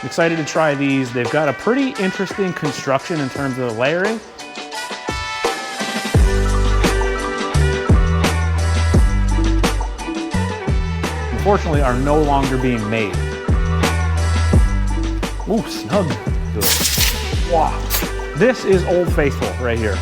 I'm excited to try these. They've got a pretty interesting construction in terms of the layering. Unfortunately, are no longer being made. Ooh, snug. Good. Wow. This is Old Faithful right here.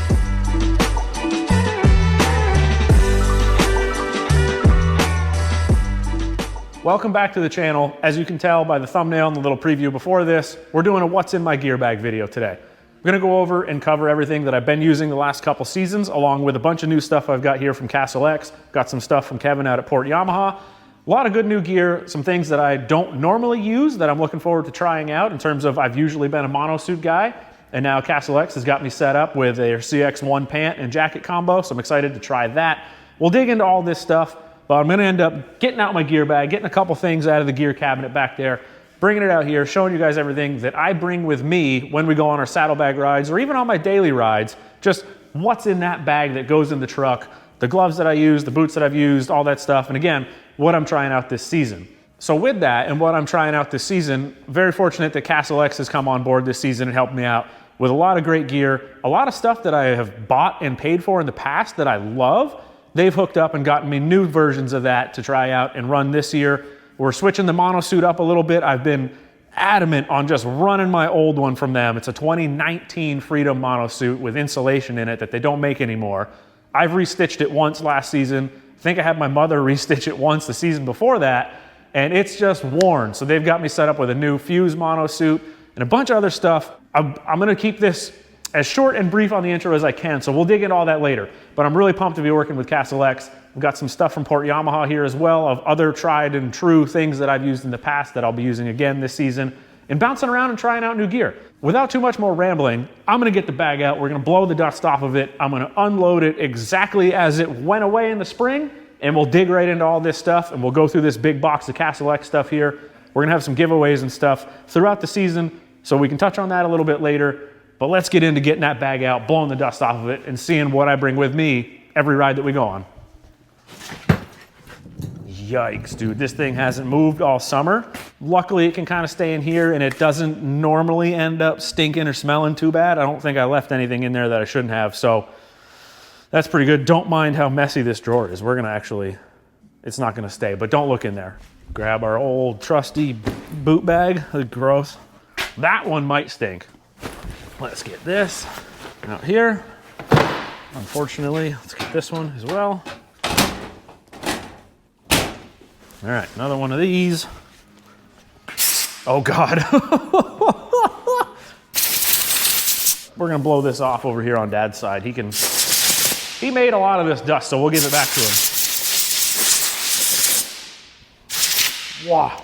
Welcome back to the channel. As you can tell by the thumbnail and the little preview before this, we're doing a what's in my gear bag video today. I'm gonna go over and cover everything that I've been using the last couple seasons, along with a bunch of new stuff I've got here from Castle X, got some stuff from Kevin out at Port Yamaha. A lot of good new gear, some things that I don't normally use that I'm looking forward to trying out in terms of I've usually been a monosuit guy, and now Castle X has got me set up with a CX1 pant and jacket combo, so I'm excited to try that. We'll dig into all this stuff, but I'm gonna end up getting out my gear bag, getting a couple things out of the gear cabinet back there, bringing it out here, showing you guys everything that I bring with me when we go on our saddlebag rides or even on my daily rides, just what's in that bag that goes in the truck, the gloves that I use, the boots that I've used, all that stuff, and again, what I'm trying out this season. So with that and what I'm trying out this season, very fortunate that Castle X has come on board this season and helped me out with a lot of great gear, a lot of stuff that I have bought and paid for in the past that I love. They've hooked up and gotten me new versions of that to try out and run this year. We're switching the monosuit up a little bit. I've been adamant on just running my old one from them. It's a 2019 Freedom monosuit with insulation in it that they don't make anymore. I've restitched it once last season. I think I had my mother restitch it once the season before that, and it's just worn. So they've got me set up with a new Fuse monosuit and a bunch of other stuff. I'm gonna keep this as short and brief on the intro as I can, so we'll dig into all that later. But I'm really pumped to be working with Castle X. We've got some stuff from Port Yamaha here as well of other tried and true things that I've used in the past that I'll be using again this season, and bouncing around and trying out new gear. Without too much more rambling, I'm gonna get the bag out, we're gonna blow the dust off of it, I'm gonna unload it exactly as it went away in the spring, and we'll dig right into all this stuff, and we'll go through this big box of Castle X stuff here. We're gonna have some giveaways and stuff throughout the season, so we can touch on that a little bit later, but let's get into getting that bag out, blowing the dust off of it, and seeing what I bring with me every ride that we go on. Yikes, dude, this thing hasn't moved all summer. Luckily, it can kind of stay in here and it doesn't normally end up stinking or smelling too bad. I don't think I left anything in there that I shouldn't have, so that's pretty good. Don't mind how messy this drawer is. We're gonna actually, it's not gonna stay, but don't look in there. Grab our old trusty boot bag. Gross. That one might stink. Let's get this out here. Unfortunately, let's get this one as well. All right, another one of these. Oh God. We're gonna blow this off over here on Dad's side. He made a lot of this dust, so we'll give it back to him. Wow.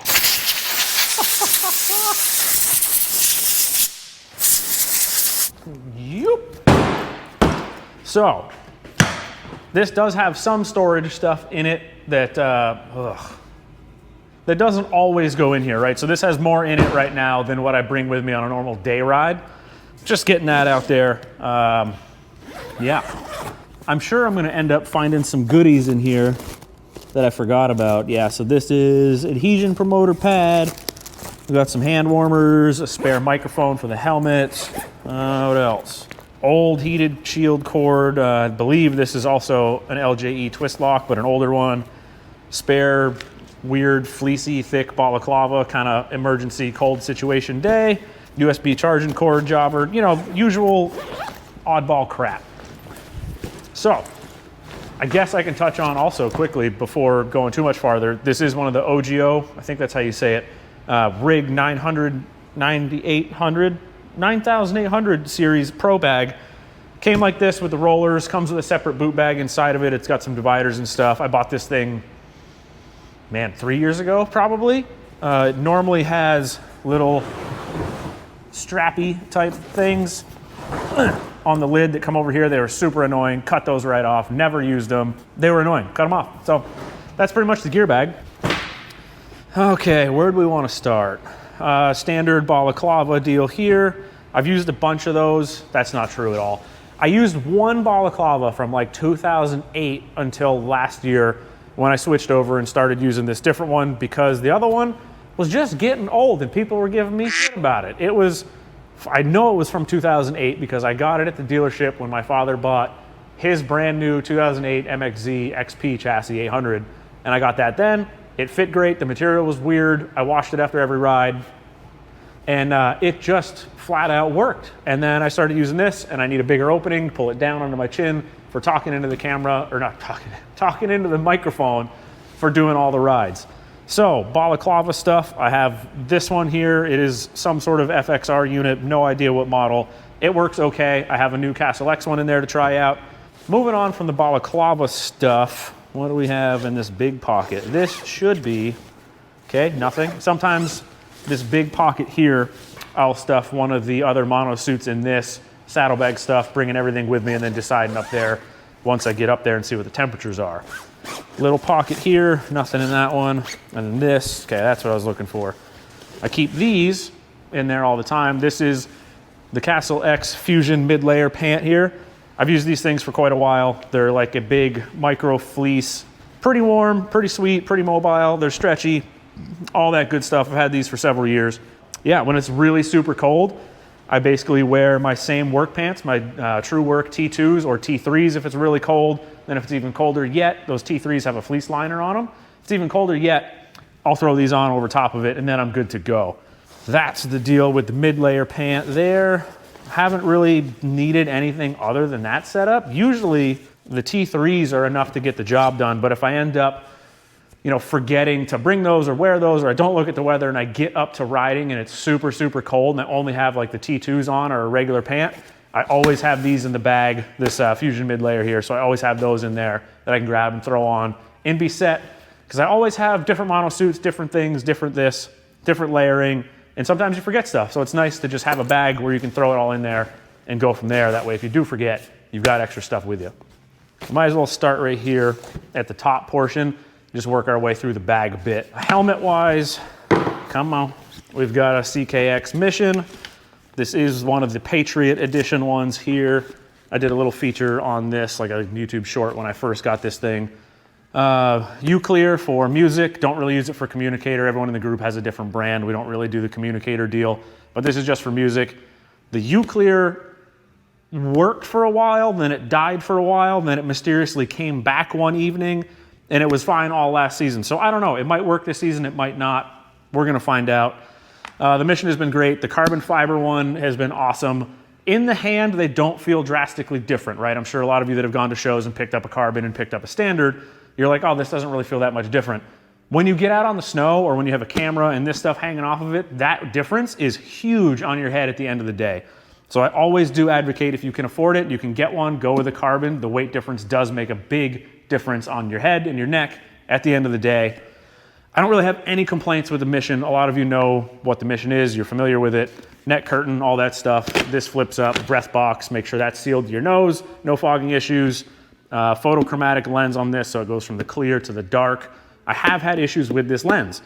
Yep. So, this does have some storage stuff in it that that doesn't always go in here, right? So this has more in it right now than what I bring with me on a normal day ride. Just getting that out there. Yeah, I'm sure I'm gonna end up finding some goodies in here that I forgot about. Yeah, so this is adhesion promoter pad. We've got some hand warmers, a spare microphone for the helmet. What else? Old heated shield cord. I believe this is also an LJE twist lock, but an older one. Spare weird fleecy thick balaclava, kind of emergency cold situation day. USB charging cord jobber, you know, usual oddball crap. So I guess I can touch on also quickly before going too much farther. This is one of the OGO, I think that's how you say it, Rig 9800 series Pro bag. Came like this with the rollers, comes with a separate boot bag inside of it. It's got some dividers and stuff. I bought this thing, man, 3 years ago probably. It normally has little strappy type things on the lid that come over here. They were super annoying. Cut those right off. Never used them. They were annoying. Cut them off. So that's pretty much the gear bag. Okay, where do we want to start? Standard balaclava deal here. I've used a bunch of those. That's not true at all. I used one balaclava from like 2008 until last year when I switched over and started using this different one because the other one was just getting old and people were giving me shit about it. I know it was from 2008 because I got it at the dealership when my father bought his brand new 2008 MXZ XP chassis 800. And I got that then. It fit great. The material was weird. I washed it after every ride. And it just flat out worked. And then I started using this, and I need a bigger opening, pull it down onto my chin for talking into the camera, or not talking into the microphone for doing all the rides. So balaclava stuff, I have this one here. It is some sort of FXR unit, no idea what model. It works okay. I have a new Castle X one in there to try out. Moving on from the balaclava stuff, what do we have in this big pocket? This should be, okay, nothing. Sometimes this big pocket here, I'll stuff one of the other mono suits in this saddlebag stuff, bringing everything with me and then deciding up there once I get up there and see what the temperatures are. Little pocket here, nothing in that one. And then this, okay, that's what I was looking for. I keep these in there all the time. This is the Castle X Fusion mid-layer pant here. I've used these things for quite a while. They're like a big micro fleece, pretty warm, pretty sweet, pretty mobile. They're stretchy, all that good stuff. I've had these for several years. Yeah, when it's really super cold, I basically wear my same work pants, my True Work T2s or T3s if it's really cold. Then if it's even colder yet, those T3s have a fleece liner on them. If it's even colder yet, I'll throw these on over top of it and then I'm good to go. That's the deal with the mid-layer pant there. Haven't really needed anything other than that setup. Usually the T3s are enough to get the job done, but if I end up forgetting to bring those or wear those, or I don't look at the weather and I get up to riding and it's super, super cold and I only have like the T2s on or a regular pant, I always have these in the bag, this Fusion mid-layer here. So I always have those in there that I can grab and throw on and be set. Because I always have different mono suits, different things, different this, different layering. And sometimes you forget stuff. So it's nice to just have a bag where you can throw it all in there and go from there. That way, if you do forget, you've got extra stuff with you. Might as well start right here at the top portion. Just work our way through the bag a bit. Helmet-wise, come on. We've got a CKX Mission. This is one of the Patriot Edition ones here. I did a little feature on this, like a YouTube short when I first got this thing. Uclear for music. Don't really use it for communicator. Everyone in the group has a different brand. We don't really do the communicator deal, but this is just for music. The Uclear worked for a while, then it died for a while, then it mysteriously came back one evening, and it was fine all last season. So I don't know. It might work this season. It might not. We're going to find out. The Mission has been great. The carbon fiber one has been awesome. In the hand, they don't feel drastically different, right? I'm sure a lot of you that have gone to shows and picked up a carbon and picked up a standard, you're like, oh, this doesn't really feel that much different. When you get out on the snow or when you have a camera and this stuff hanging off of it, that difference is huge on your head at the end of the day. So I always do advocate, if you can afford it, you can get one, go with a carbon. The weight difference does make a big difference on your head and your neck at the end of the day. I don't really have any complaints with the Mission. A lot of you know what the Mission is. You're familiar with it. Neck curtain, all that stuff. This flips up, breath box, make sure that's sealed to your nose, no fogging issues. Photochromatic lens on this, so it goes from the clear to the dark. I have had issues with this lens.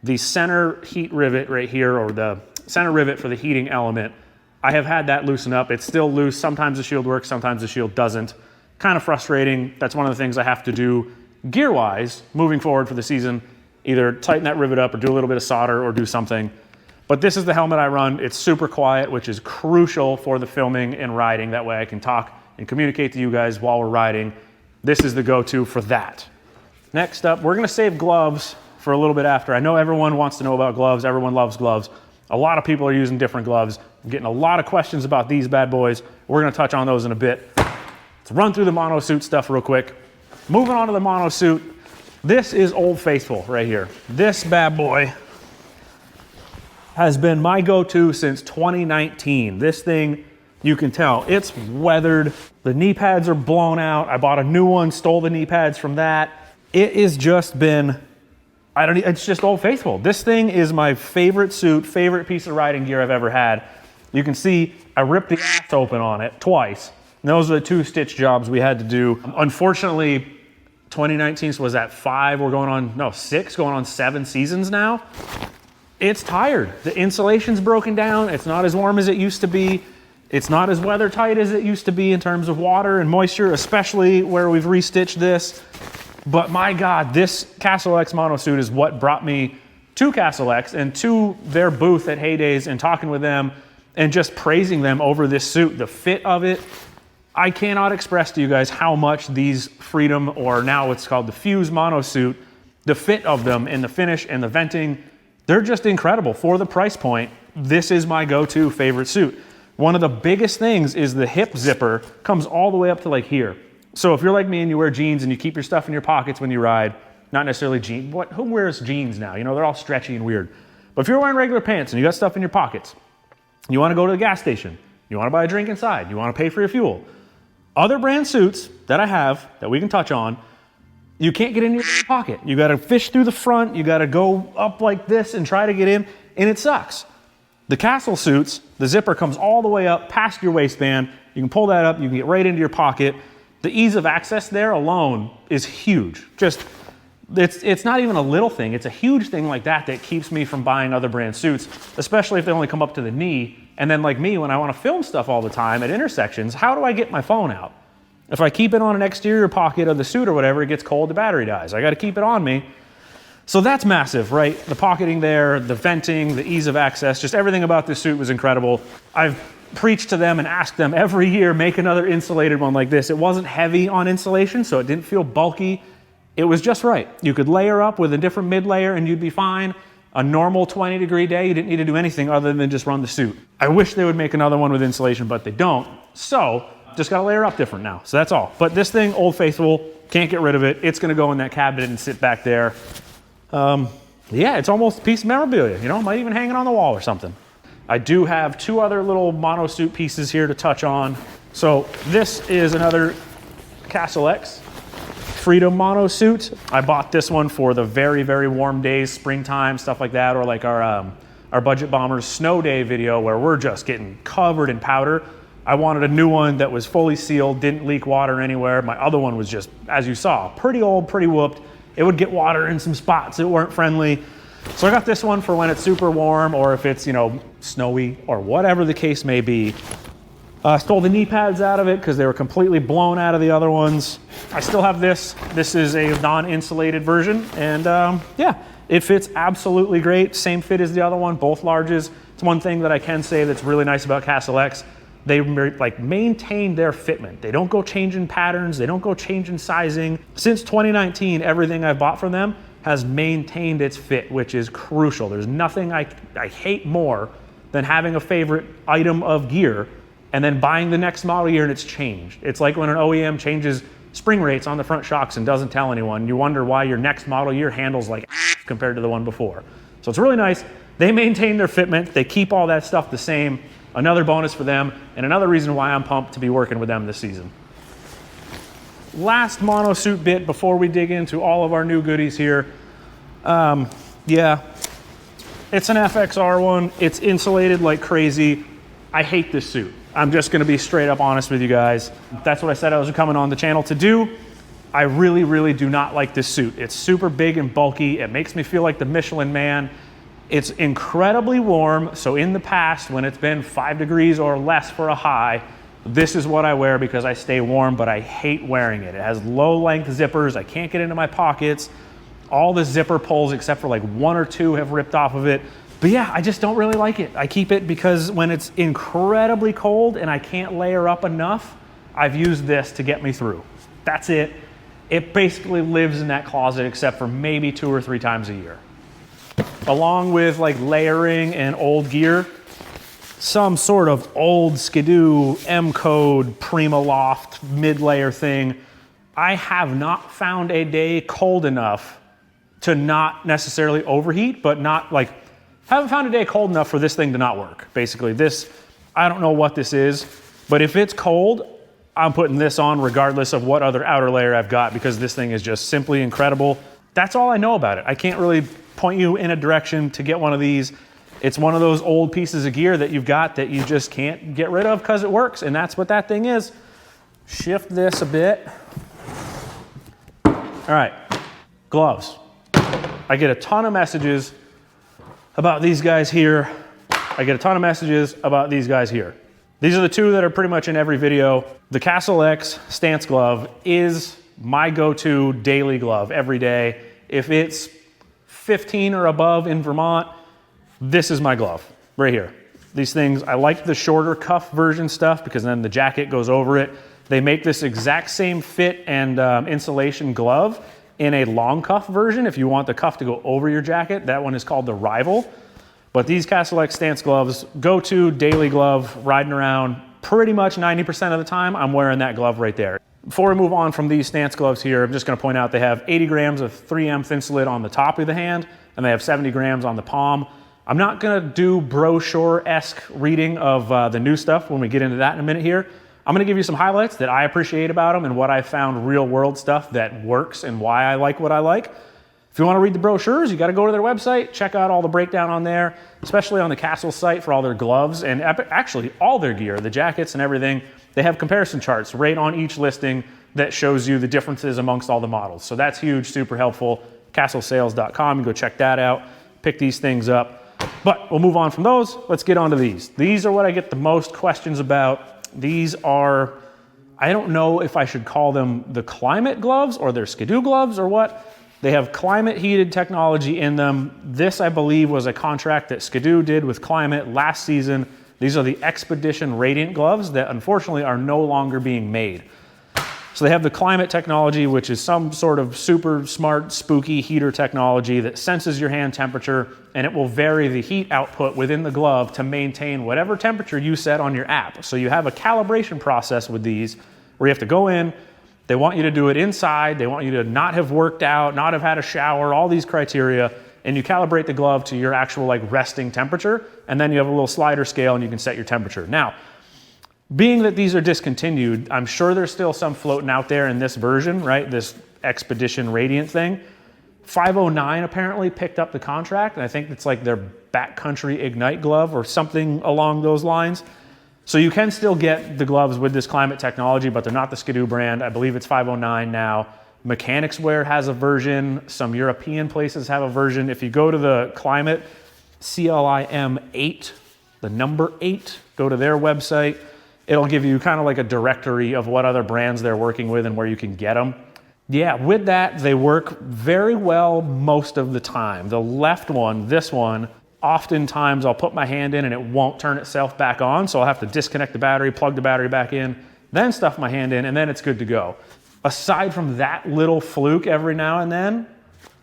The center heat rivet right here, or the center rivet for the heating element, I have had that loosen up. It's still loose. Sometimes the shield works, sometimes the shield doesn't. Kind of frustrating. That's one of the things I have to do gear-wise moving forward for the season. Either tighten that rivet up or do a little bit of solder or do something. But this is the helmet I run. It's super quiet, which is crucial for the filming and riding. That way I can talk and communicate to you guys while we're riding. This is the go-to for that. Next up, we're gonna save gloves for a little bit after. I know everyone wants to know about gloves. Everyone loves gloves. A lot of people are using different gloves. I'm getting a lot of questions about these bad boys. We're gonna touch on those in a bit. Let's run through the mono suit stuff real quick. Moving on to the mono suit. This is Old Faithful right here. This bad boy has been my go-to since 2019. This thing, you can tell, it's weathered. The knee pads are blown out. I bought a new one, stole the knee pads from that. It has just been, it's just Old Faithful. This thing is my favorite suit, favorite piece of riding gear I've ever had. You can see I ripped the ass open on it twice. And those are the 2 stitch jobs we had to do. Unfortunately, 2019 was at 5, we're going on, 6, going on 7 seasons now. It's tired. The insulation's broken down. It's not as warm as it used to be. It's not as weather tight as it used to be in terms of water and moisture, especially where we've restitched this. But my God, this Castle X monosuit is what brought me to Castle X and to their booth at Heydays and talking with them and just praising them over this suit, the fit of it. I cannot express to you guys how much these Freedom, or now it's called the Fuse mono suit, the fit of them and the finish and the venting, they're just incredible for the price point. This is my go-to favorite suit. One of the biggest things is the hip zipper comes all the way up to like here. So if you're like me and you wear jeans and you keep your stuff in your pockets when you ride, not necessarily jeans, who wears jeans now? You know, they're all stretchy and weird. But if you're wearing regular pants and you got stuff in your pockets, you wanna go to the gas station, you wanna buy a drink inside, you wanna pay for your fuel. Other brand suits that I have, that we can touch on, you can't get in your pocket. You gotta fish through the front, you gotta go up like this and try to get in, and it sucks. The Castle suits, the zipper comes all the way up past your waistband. You can pull that up, you can get right into your pocket. The ease of access there alone is huge. Just, it's not even a little thing, it's a huge thing like that that keeps me from buying other brand suits, especially if they only come up to the knee. And then like me, when I wanna film stuff all the time at intersections, how do I get my phone out? If I keep it on an exterior pocket of the suit or whatever, it gets cold, the battery dies. I gotta keep it on me. So that's massive, right? The pocketing there, the venting, the ease of access, just everything about this suit was incredible. I've preached to them and asked them every year, make another insulated one like this. It wasn't heavy on insulation, so it didn't feel bulky. It was just right. You could layer up with a different mid layer and you'd be fine. A normal 20-degree day, you didn't need to do anything other than just run the suit. I wish they would make another one with insulation, but they don't. So just gotta layer up different now. So that's all. But this thing, Old Faithful, can't get rid of it. It's gonna go in that cabinet and sit back there. Yeah, it's almost a piece of memorabilia, you know, might even hang it on the wall or something. I do have two other little mono suit pieces here to touch on. So this is another Castle X Freedom mono suit. I bought this one for the very, very warm days, springtime, stuff like that, or like our Budget Bombers snow day video where we're just getting covered in powder. I wanted a new one that was fully sealed, didn't leak water anywhere. My other one was just, as you saw, pretty old, pretty whooped. It would get water in some spots that weren't friendly. So I got this one for when it's super warm or if it's, you know, snowy or whatever the case may be. Stole the knee pads out of it because they were completely blown out of the other ones. I still have this. This is a non-insulated version. And yeah, it fits absolutely great. Same fit as the other one, both larges. It's one thing that I can say that's really nice about Castle X. They like maintain their fitment. They don't go changing patterns. They don't go changing sizing. Since 2019, everything I've bought from them has maintained its fit, which is crucial. There's nothing I hate more than having a favorite item of gear and then buying the next model year and it's changed. It's like when an OEM changes spring rates on the front shocks and doesn't tell anyone. You wonder why your next model year handles like compared to the one before. So it's really nice. They maintain their fitment. They keep all that stuff the same. Another bonus for them, and another reason why I'm pumped to be working with them this season. Last mono suit bit before we dig into all of our new goodies here. Yeah, it's an FXR one. It's insulated like crazy. I hate this suit. I'm just gonna be straight up honest with you guys. That's what I said I was coming on the channel to do. I really, really do not like this suit. It's super big and bulky. It makes me feel like the Michelin Man. It's incredibly warm, so in the past, when it's been 5 degrees or less for a high, this is what I wear because I stay warm, but I hate wearing it. It has low-length zippers. I can't get into my pockets. All the zipper pulls, except for like 1 or 2, have ripped off of it. But yeah, I just don't really like it. I keep it because when it's incredibly cold and I can't layer up enough, I've used this to get me through. That's it. It basically lives in that closet except for maybe 2 or 3 times a year. Along with like layering and old gear, some sort of old Skidoo M-Code Prima Loft mid-layer thing. I have not found a day cold enough to not necessarily overheat, but not like, haven't found a day cold enough for this thing to not work. Basically this, I don't know what this is, but if it's cold, I'm putting this on regardless of what other outer layer I've got because this thing is just simply incredible. That's all I know about it. I can't really point you in a direction to get one of these. It's one of those old pieces of gear that you've got that you just can't get rid of because it works, and that's what that thing is. Shift this a bit. All right, gloves. I get a ton of messages about these guys here. I get a ton of messages about these guys here. These are the two that are pretty much in every video. The Castle X stance glove is my go-to daily glove every day. If it's 15 or above in Vermont, this is my glove right here. These things, I like the shorter cuff version stuff because then the jacket goes over it. They make this exact same fit and insulation glove in a long cuff version. If you want the cuff to go over your jacket, that one is called the Rival. But these Castle X stance gloves, go-to daily glove, riding around pretty much 90% of the time, I'm wearing that glove right there. Before we move on from these stance gloves here, I'm just gonna point out they have 80 grams of 3M Thinsulate on the top of the hand, and they have 70 grams on the palm. I'm not gonna do brochure-esque reading of the new stuff when we get into that in a minute here. I'm gonna give you some highlights that I appreciate about them and what I found real world stuff that works and why I like what I like. If you wanna read the brochures, you gotta go to their website, check out all the breakdown on there, especially on the Castle site for all their gloves and actually all their gear, the jackets and everything. They have comparison charts right on each listing that shows you the differences amongst all the models. So that's huge, super helpful. CastleSales.com, you go check that out, pick these things up. But we'll move on from those. Let's get on to these. These are what I get the most questions about. These are, I don't know if I should call them the climate gloves or their Skidoo gloves or what. They have climate heated technology in them. This, I believe, was a contract that Skidoo did with Climate last season. These are the Expedition Radiant gloves that unfortunately are no longer being made. So they have the climate technology, which is some sort of super smart, spooky heater technology that senses your hand temperature, and it will vary the heat output within the glove to maintain whatever temperature you set on your app. So you have a calibration process with these where you have to go in, they want you to do it inside, they want you to not have worked out, not have had a shower, all these criteria, and you calibrate the glove to your actual like resting temperature, and then you have a little slider scale and you can set your temperature. Now, being that these are discontinued, I'm sure there's still some floating out there in this version, right? This Expedition Radiant thing. 509 apparently picked up the contract, and I think it's like their backcountry Ignite glove or something along those lines. So you can still get the gloves with this climate technology, but they're not the Skidoo brand. I believe it's 509 now. Mechanics Wear has a version. Some European places have a version. If you go to the Climate, CLIM 8, the number 8, go to their website. It'll give you kind of like a directory of what other brands they're working with and where you can get them. Yeah, with that, they work very well most of the time. The left one, this one, oftentimes I'll put my hand in and it won't turn itself back on, so I'll have to disconnect the battery, plug the battery back in, then stuff my hand in, and then it's good to go. Aside from that little fluke every now and then,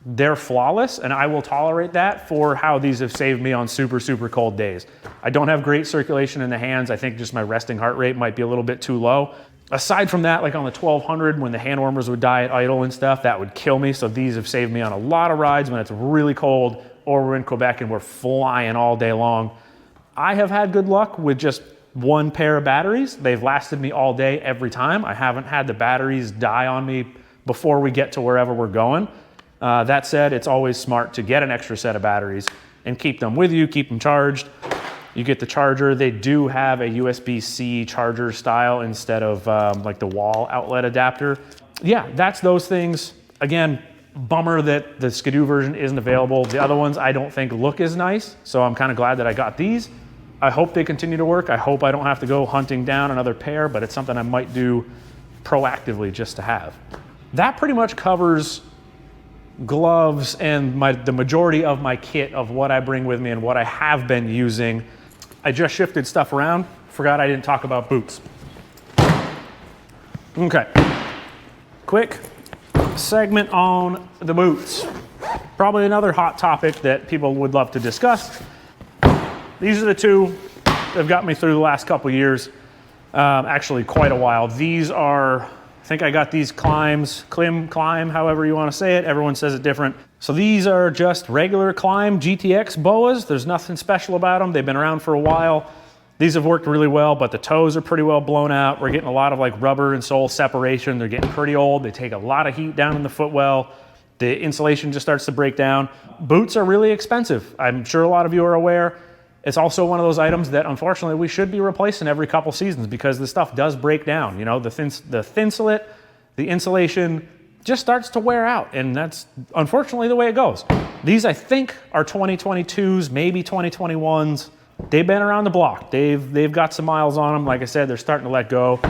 they're flawless, and I will tolerate that for how these have saved me on super, super cold days. I don't have great circulation in the hands. I think just my resting heart rate might be a little bit too low. Aside from that, like on the 1200, when the hand warmers would die at idle and stuff, that would kill me. So these have saved me on a lot of rides when it's really cold or we're in Quebec and we're flying all day long. I have had good luck with just one pair of batteries. They've lasted me all day every time. I haven't had the batteries die on me before we get to wherever we're going. That said, it's always smart to get an extra set of batteries and keep them with you, keep them charged. You get the charger. They do have a USB-C charger style instead of like the wall outlet adapter. Yeah, that's those things. Again, bummer that the Skidoo version isn't available. The other ones I don't think look as nice, so I'm kind of glad that I got these. I hope they continue to work. I hope I don't have to go hunting down another pair, but it's something I might do proactively just to have. That pretty much covers gloves and the majority of my kit of what I bring with me and what I have been using. I just shifted stuff around. Forgot I didn't talk about boots. Okay, quick segment on the boots. Probably another hot topic that people would love to discuss. These are the two that have got me through the last couple years, actually quite a while. These are, I think I got these Climb, however you want to say it. Everyone says it different. So these are just regular Climb GTX boas. There's nothing special about them. They've been around for a while. These have worked really well, but the toes are pretty well blown out. We're getting a lot of like rubber and sole separation. They're getting pretty old. They take a lot of heat down in the footwell. The insulation just starts to break down. Boots are really expensive. I'm sure a lot of you are aware. It's also one of those items that unfortunately we should be replacing every couple seasons because the stuff does break down. You know, the Thinsulate, the insulation just starts to wear out, and that's unfortunately the way it goes. These I think are 2022s, maybe 2021s. They've been around the block. They've got some miles on them. Like I said, they're starting to let go.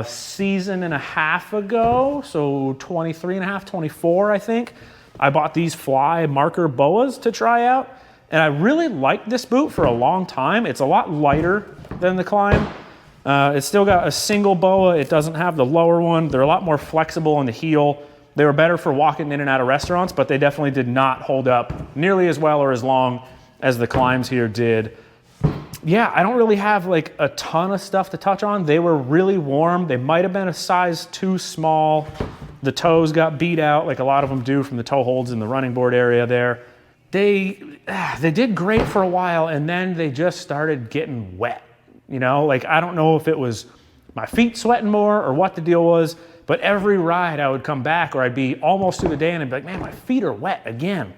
Season and a half ago, so 23 and a half, 24 I think. I bought these Fly marker boas to try out, and I really liked this boot for a long time. It's a lot lighter than the Climb. It's still got a single boa. It doesn't have the lower one. They're a lot more flexible in the heel. They were better for walking in and out of restaurants, but they definitely did not hold up nearly as well or as long as the Climbs here did. Yeah, I don't really have like a ton of stuff to touch on. They were really warm. They might have been a size too small. The toes got beat out like a lot of them do from the toe holds in the running board area there. They did great for a while, and then they just started getting wet. You know, like I don't know if it was my feet sweating more or what the deal was, but every ride I would come back or I'd be almost through the day and I'd be like, man, my feet are wet again.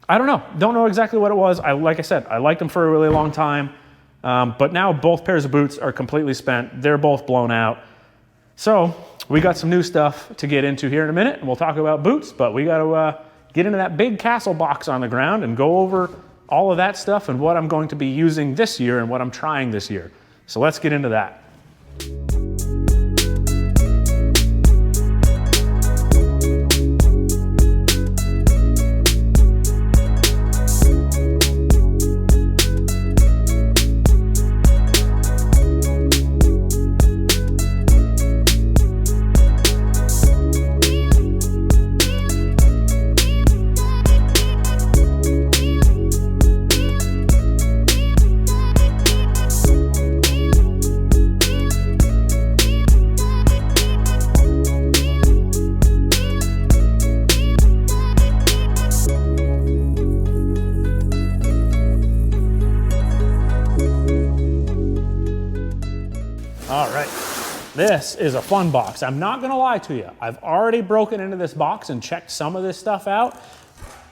I don't know. Don't know exactly what it was. Like I said, I liked them for a really long time. But now both pairs of boots are completely spent. They're both blown out. So we got some new stuff to get into here in a minute, and we'll talk about boots, but we got to get into that big Castle box on the ground and go over all of that stuff and what I'm going to be using this year and what I'm trying this year. So let's get into that. All right, this is a fun box. I'm not gonna lie to you. I've already broken into this box and checked some of this stuff out.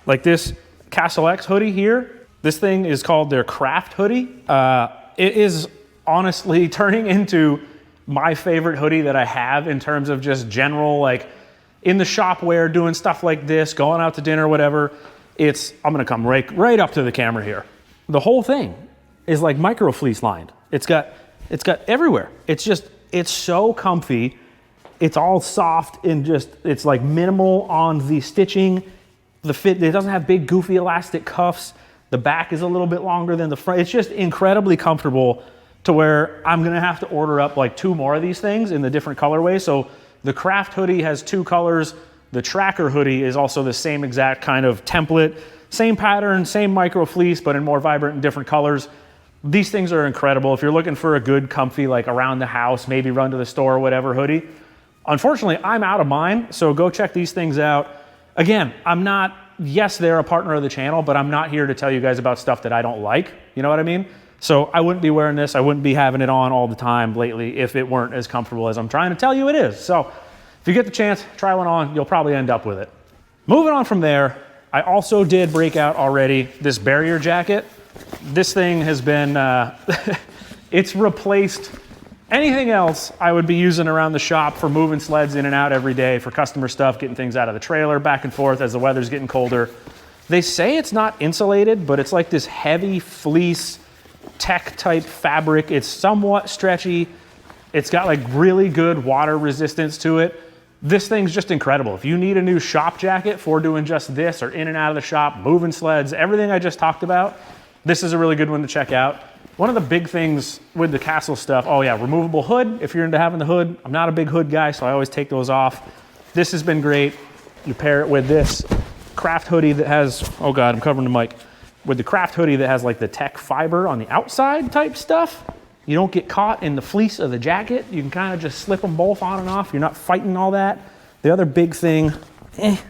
Like this Castle X hoodie here. This thing is called their craft hoodie. It is honestly turning into my favorite hoodie that I have in terms of just general, like in the shop wear, doing stuff like this, going out to dinner, whatever. I'm gonna come right up to the camera here. The whole thing is like micro fleece lined. It's got everywhere. It's so comfy. It's all soft and it's like minimal on the stitching. The fit, it doesn't have big goofy elastic cuffs. The back is a little bit longer than the front. It's just incredibly comfortable to where I'm gonna have to order up like 2 more of these things in the different colorways. So the craft hoodie has 2 colors. The tracker hoodie is also the same exact kind of template, same pattern, same micro fleece, but in more vibrant and different colors. These things are incredible. If you're looking for a good, comfy, like around the house, maybe run to the store or whatever hoodie. Unfortunately, I'm out of mine, so go check these things out. Again, yes, they're a partner of the channel, but I'm not here to tell you guys about stuff that I don't like. You know what I mean? So I wouldn't be wearing this. I wouldn't be having it on all the time lately if it weren't as comfortable as I'm trying to tell you it is. So if you get the chance, try one on. You'll probably end up with it. Moving on from there, I also did break out already this barrier jacket. This thing has been, it's replaced anything else I would be using around the shop for moving sleds in and out every day for customer stuff, getting things out of the trailer back and forth as the weather's getting colder. They say it's not insulated, but it's like this heavy fleece tech type fabric. It's somewhat stretchy. It's got like really good water resistance to it. This thing's just incredible. If you need a new shop jacket for doing just this or in and out of the shop, moving sleds, everything I just talked about, this is a really good one to check out. One of the big things with the Castle stuff, oh yeah, removable hood, if you're into having the hood. I'm not a big hood guy, so I always take those off. This has been great. You pair it with this craft hoodie that has, oh God, I'm covering the mic. With the craft hoodie that has like the tech fiber on the outside type stuff. You don't get caught in the fleece of the jacket. You can kind of just slip them both on and off. You're not fighting all that. The other big thing, it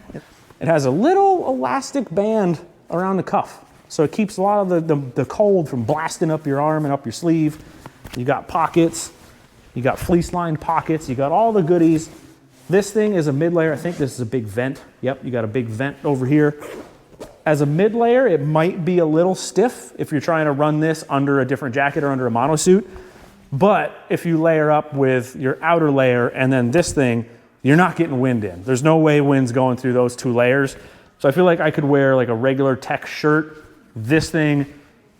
has a little elastic band around the cuff. So it keeps a lot of the cold from blasting up your arm and up your sleeve. You got pockets, you got fleece lined pockets, you got all the goodies. This thing is a mid layer. I think this is a big vent. Yep, you got a big vent over here. As a mid layer, it might be a little stiff if you're trying to run this under a different jacket or under a monosuit. But if you layer up with your outer layer and then this thing, you're not getting wind in. There's no way wind's going through those 2 layers. So I feel like I could wear like a regular tech shirt, this thing,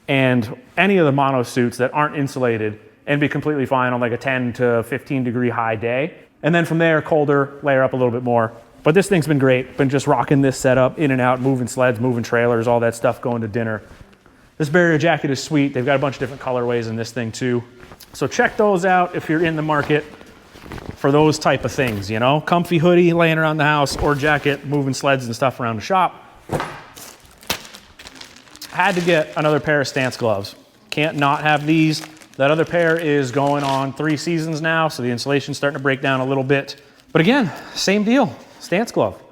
and any of the monosuits that aren't insulated and be completely fine on like a 10 to 15 degree high day. And then from there, colder, layer up a little bit more, But this thing's been great. Been just rocking this setup, in and out, moving sleds, moving trailers, all that stuff, going to dinner. This barrier jacket is sweet. They've got a bunch of different colorways in this thing too. So check those out if you're in the market for those type of things, you know? Comfy hoodie laying around the house, or jacket, moving sleds and stuff around the shop. Had to get another pair of stance gloves. Can't not have these. That other pair is going on 3 seasons now, so the insulation's starting to break down a little bit. But again, same deal, stance glove.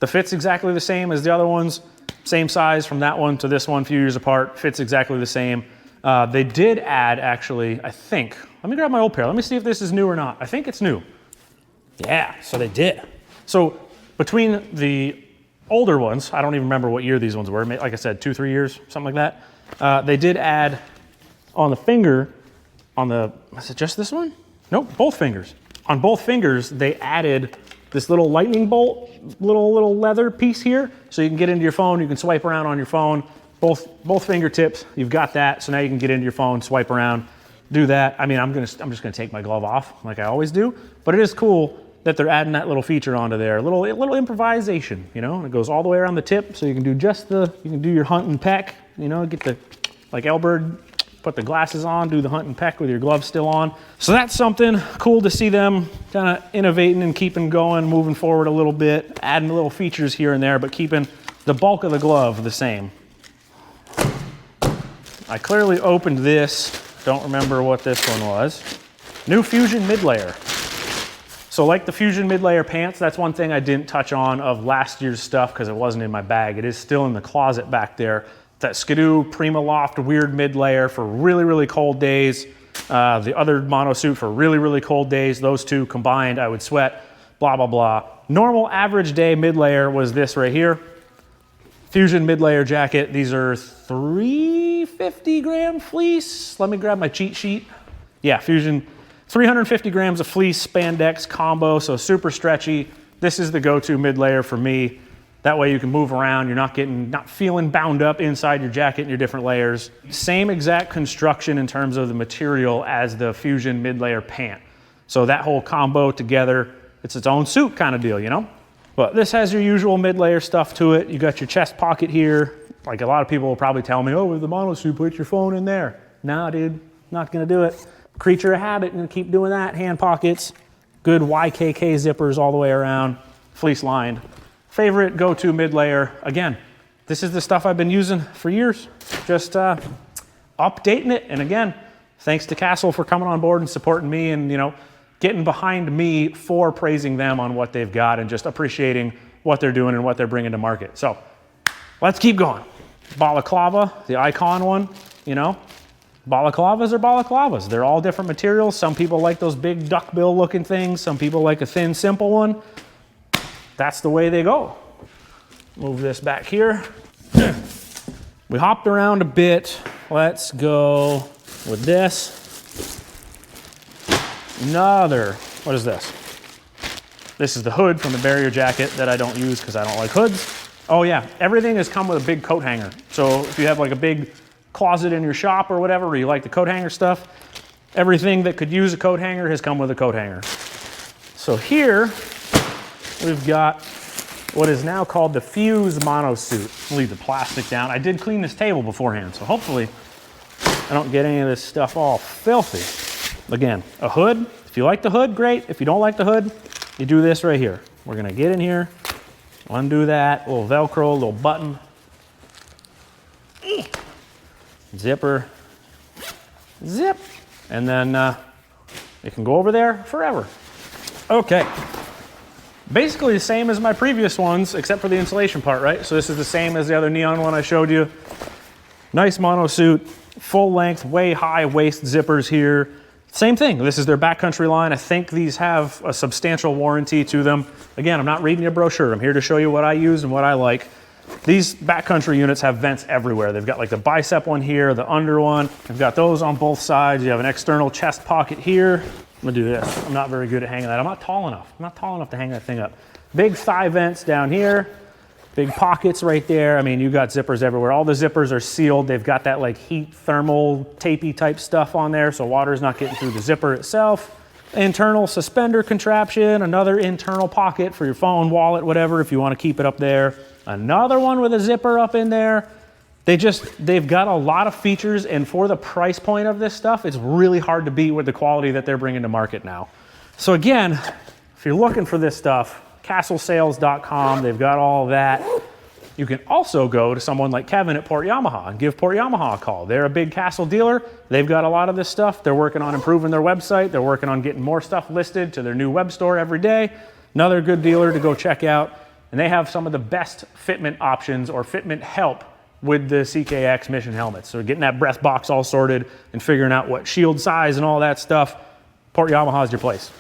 The fit's exactly the same as the other ones. Same size from that one to this one, a few years apart. Fits exactly the same. They did add, actually, I think, let me grab my old pair. Let me see if this is new or not. I think it's new. Yeah, so they did. So between the older ones, I don't even remember what year these ones were. Like I said, 2-3 years, something like that. They did add on the finger, is it just this one? Nope, both fingers. On both fingers, they added this little lightning bolt, little leather piece here, so you can get into your phone, you can swipe around on your phone, both fingertips, you've got that, so now you can get into your phone, swipe around, do that. I mean, I'm just gonna take my glove off, like I always do, but it is cool that they're adding that little feature onto there, a little improvisation, you know, and it goes all the way around the tip, so you can do you can do your hunt and peck, you know, get the, like Elbird, put the glasses on, do the hunt and peck with your gloves still on. So that's something cool to see them kind of innovating and keeping going, moving forward a little bit, adding little features here and there, but keeping the bulk of the glove the same. I clearly opened this, don't remember what this one was. New Fusion mid-layer. So like the Fusion mid-layer pants, that's one thing I didn't touch on of last year's stuff because it wasn't in my bag. It is still in the closet back there. That Skidoo Prima Loft weird mid-layer for really, really cold days. The other mono suit for really, really cold days. Those two combined, I would sweat, blah, blah, blah. Normal average day mid-layer was this right here. Fusion mid-layer jacket. These are 350 gram fleece. Let me grab my cheat sheet. Yeah, Fusion, 350 grams of fleece spandex combo, so super stretchy. This is the go-to mid-layer for me. That way you can move around, you're not feeling bound up inside your jacket and your different layers. Same exact construction in terms of the material as the Fusion mid-layer pant. So that whole combo together, it's its own suit kind of deal, you know? But this has your usual mid-layer stuff to it. You got your chest pocket here. Like a lot of people will probably tell me, oh, with the mono suit, put your phone in there. Nah, dude, not gonna do it. Creature of habit, gonna keep doing that. Hand pockets, good YKK zippers all the way around, fleece lined. Favorite go-to mid-layer. Again, this is the stuff I've been using for years, just updating it. And again, thanks to Castle for coming on board and supporting me and, you know, getting behind me for praising them on what they've got and just appreciating what they're doing and what they're bringing to market. So let's keep going. Balaclava, the Icon one, you know, balaclavas are balaclavas. They're all different materials. Some people like those big duckbill looking things. Some people like a thin, simple one. That's the way they go. Move this back here. We hopped around a bit. Let's go with this. What is this? This is the hood from the barrier jacket that I don't use because I don't like hoods. Oh yeah, everything has come with a big coat hanger. So if you have like a big closet in your shop or whatever, where you like the coat hanger stuff, everything that could use a coat hanger has come with a coat hanger. So here, we've got what is now called the Fuse mono suit. I'll leave the plastic down. I did clean this table beforehand, so hopefully I don't get any of this stuff all filthy. Again, a hood. If you like the hood, great. If you don't like the hood, you do this right here. We're gonna get in here, undo that, a little Velcro, a little button. Zipper, zip, and then it can go over there forever. Okay. Basically the same as my previous ones, except for the insulation part, right? So this is the same as the other neon one I showed you. Nice mono suit, full length, way high waist zippers here. Same thing, this is their backcountry line. I think these have a substantial warranty to them. Again, I'm not reading your brochure. I'm here to show you what I use and what I like. These backcountry units have vents everywhere. They've got like the bicep one here, the under one. They've got those on both sides. You have an external chest pocket here. I'm gonna do this. I'm not very good at hanging that. I'm not tall enough. I'm not tall enough to hang that thing up. Big thigh vents down here. Big pockets right there. I mean, you got zippers everywhere. All the zippers are sealed. They've got that like heat thermal tapey type stuff on there, so water's not getting through the zipper itself. internal suspender contraption, another internal pocket for your phone, wallet, whatever, if you want to keep it up there. Another one with a zipper up in there. They've got a lot of features, and for the price point of this stuff, it's really hard to beat with the quality that they're bringing to market now. So again, if you're looking for this stuff, castlesales.com, they've got all of that. You can also go to someone like Kevin at Port Yamaha and give Port Yamaha a call. They're a big Castle dealer. They've got a lot of this stuff. They're working on improving their website. They're working on getting more stuff listed to their new web store every day. Another good dealer to go check out. And they have some of the best fitment options or fitment help with the CKX mission helmets. So getting that breath box all sorted and figuring out what shield size and all that stuff, Port Yamaha is your place.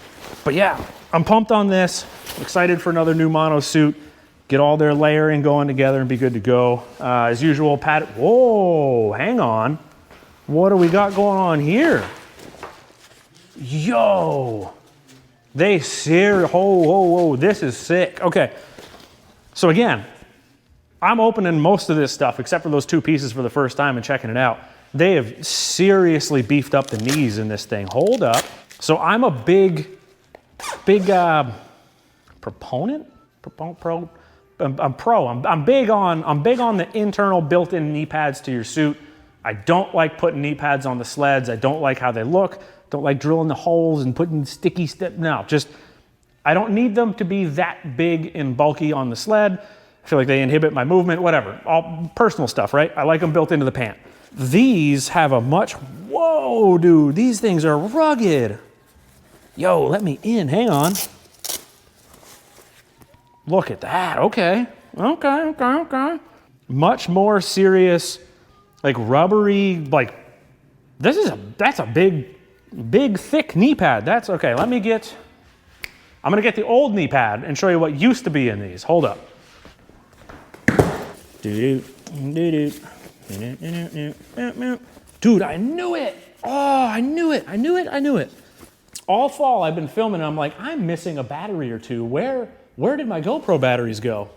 But yeah, I'm pumped on this. I'm excited for another new mono suit. Get all their layering going together and be good to go. As usual, whoa, hang on. What do we got going on here? Yo, whoa, this is sick. Okay, so again, I'm opening most of this stuff except for those two pieces for the first time and checking it out. They have seriously beefed up the knees in this thing. Hold up. So I'm a big proponent? I'm big on the internal built-in knee pads to your suit. I don't like putting knee pads on the sleds. I don't like how they look. Don't like drilling the holes and putting sticky stuff. No, I don't need them to be that big and bulky on the sled. I feel like they inhibit my movement, whatever. All personal stuff, right? I like them built into the pant. These have a whoa, dude, these things are rugged. Yo, let me in, hang on. Look at that, okay. Much more serious, like rubbery, like, that's a big, thick knee pad. That's okay, I'm gonna get the old knee pad and show you what used to be in these. Hold up. Dude, I knew it. Oh, I knew it. All fall I've been filming and I'm like, I'm missing a battery or two. Where did my GoPro batteries go?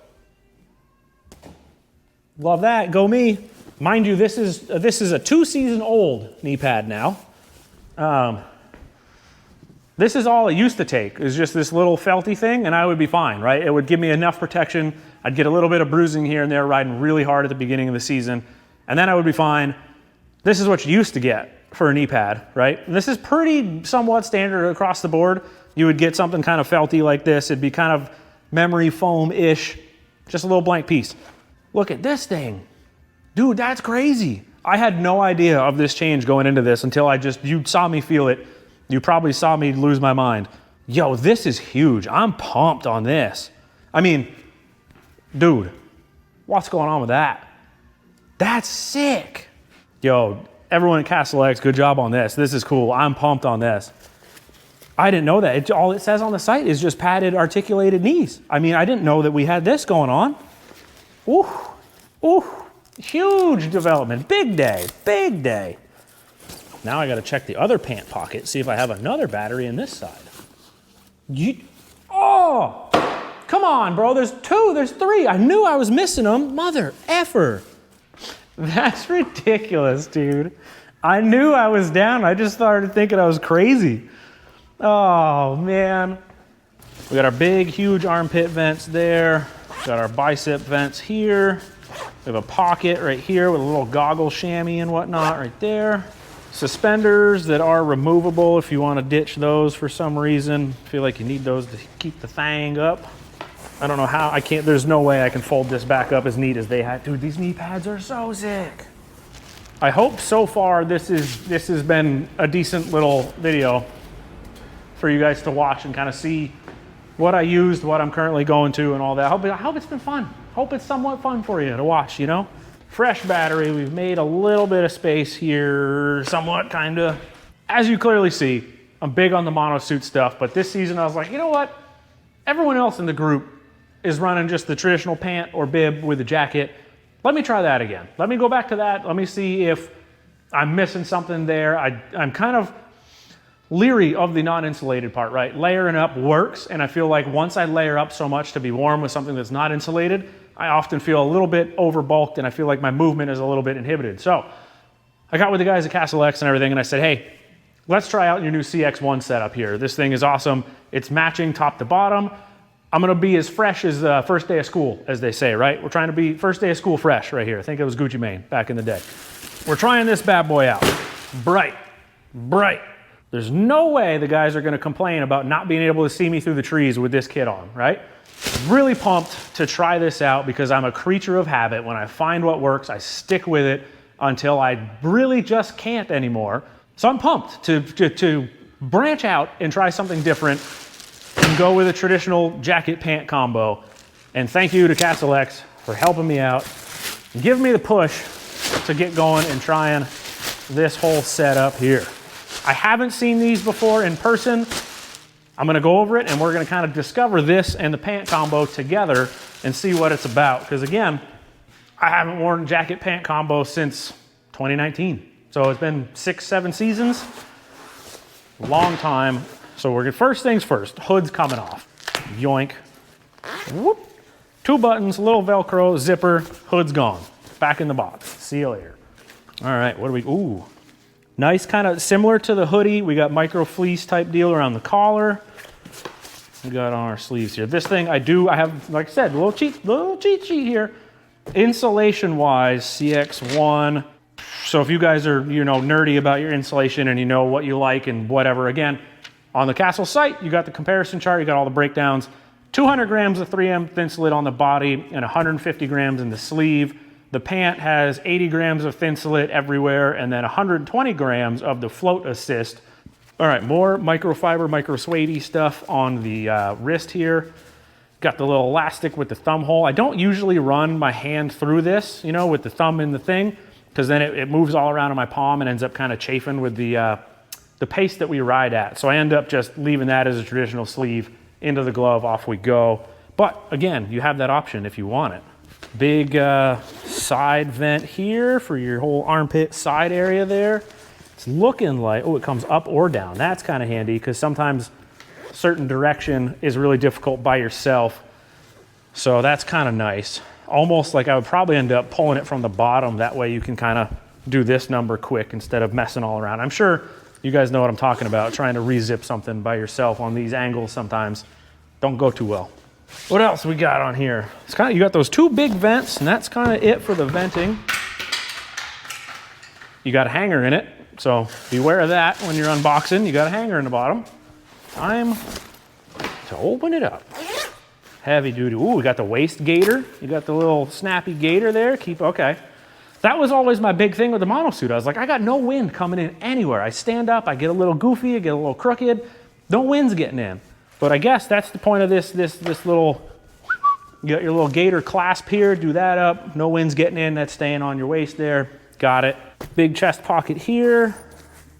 Love that, go me. Mind you, this is a 2-season old knee pad now. This is all it used to take, is just this little felty thing and I would be fine, right? It would give me enough protection. I'd get a little bit of bruising here and there riding really hard at the beginning of the season, and then I would be fine. This is what you used to get for a knee pad, right? And this is pretty somewhat standard across the board. You would get something kind of felty like this. It'd be kind of memory foam-ish, just a little blank piece. Look at this thing. Dude, that's crazy. I had no idea of this change going into this until you saw me feel it. You probably saw me lose my mind. Yo, this is huge. I'm pumped on this. I mean, dude, what's going on with that? That's sick. Yo, everyone at Castle X, good job on this. This is cool. I'm pumped on this. I didn't know that. All it says on the site is just padded articulated knees. I mean, I didn't know that we had this going on. Ooh, huge development. Big day. Now I got to check the other pant pocket, see if I have another battery in this side. Oh, come on, bro. There's 2, there's 3. I knew I was missing them. Mother effer. That's ridiculous, dude. I knew I was down. I just started thinking I was crazy. Oh, man. We got our big, huge armpit vents there. Got our bicep vents here. We have a pocket right here with a little goggle chamois and whatnot right there. Suspenders that are removable if you want to ditch those for some reason. Feel like you need those to keep the thing up. I don't know how, there's no way I can fold this back up as neat as they had. Dude, these knee pads are so sick. I hope so far this has been a decent little video for you guys to watch and kind of see what I used, what I'm currently going to and all that. I hope it's been fun. Hope it's somewhat fun for you to watch, you know? Fresh battery, we've made a little bit of space here, somewhat, kinda. As you clearly see, I'm big on the monosuit stuff, but this season I was like, you know what? Everyone else in the group is running just the traditional pant or bib with a jacket. Let me try that again. Let me go back to that. Let me see if I'm missing something there. I'm kind of leery of the non-insulated part, right? Layering up works, and I feel like once I layer up so much to be warm with something that's not insulated, I often feel a little bit overbulked and I feel like my movement is a little bit inhibited. So I got with the guys at Castle X and everything and I said, hey, Let's try out your new CX1 setup here. This thing is awesome. It's matching top to bottom. I'm gonna be as fresh as first day of school, as they say, right? We're trying to be first day of school fresh right here. I think it was Gucci Mane back in the day. We're trying this bad boy out. Bright, bright. There's no way the guys are gonna complain about not being able to see me through the trees with this kit on, right? Really pumped to try this out because I'm a creature of habit. When I find what works, I stick with it until I really just can't anymore. So I'm pumped to branch out and try something different and go with a traditional jacket pant combo. And thank you to Castle X for helping me out and giving me the push to get going and trying this whole setup here. I haven't seen these before in person. I'm gonna go over it and we're gonna kind of discover this and the pant combo together and see what it's about. Because again, I haven't worn a jacket pant combo since 2019. So it's been 6-7 seasons, long time. So we're gonna, first things first, hood's coming off. Yoink, whoop. 2 buttons, little Velcro, zipper, hood's gone. Back in the box, see you later. All right, what do we, ooh. Nice, kind of similar to the hoodie. We got micro fleece type deal around the collar. We got on our sleeves here. This thing I have, like I said, a little cheat sheet here. Insulation wise, CX1. So if you guys are, nerdy about your insulation and you know what you like and whatever, again, on the Castle site, you got the comparison chart, you got all the breakdowns. 200 grams of 3M Thinsulate on the body and 150 grams in the sleeve. The pant has 80 grams of Thinsulate everywhere and then 120 grams of the float assist. All right, more microfiber, micro suede stuff on the wrist here. Got the little elastic with the thumb hole. I don't usually run my hand through this, with the thumb in the thing, because then it moves all around in my palm and ends up kind of chafing with the pace that we ride at. So I end up just leaving that as a traditional sleeve into the glove, off we go. But again, you have that option if you want it. Big side vent here for your whole armpit side area there. It's looking like, oh, it comes up or down. That's kind of handy because sometimes certain direction is really difficult by yourself. So that's kind of nice. Almost like I would probably end up pulling it from the bottom. That way you can kind of do this number quick instead of messing all around. I'm sure you guys know what I'm talking about. Trying to re-zip something by yourself on these angles sometimes don't go too well. What else we got on here? It's kind of, you got those 2 big vents and that's kind of it for the venting. You got a hanger in it. So beware of that when you're unboxing. You got a hanger in the bottom. Time to open it up. Heavy duty. Ooh, we got the waist gaiter. You got the little snappy gaiter there. Okay. That was always my big thing with the monosuit. I was like, I got no wind coming in anywhere. I stand up, I get a little goofy, I get a little crooked. No wind's getting in. But I guess that's the point of this little, you got your little gaiter clasp here. Do that up. No wind's getting in. That's staying on your waist there. Got it. Big chest pocket here.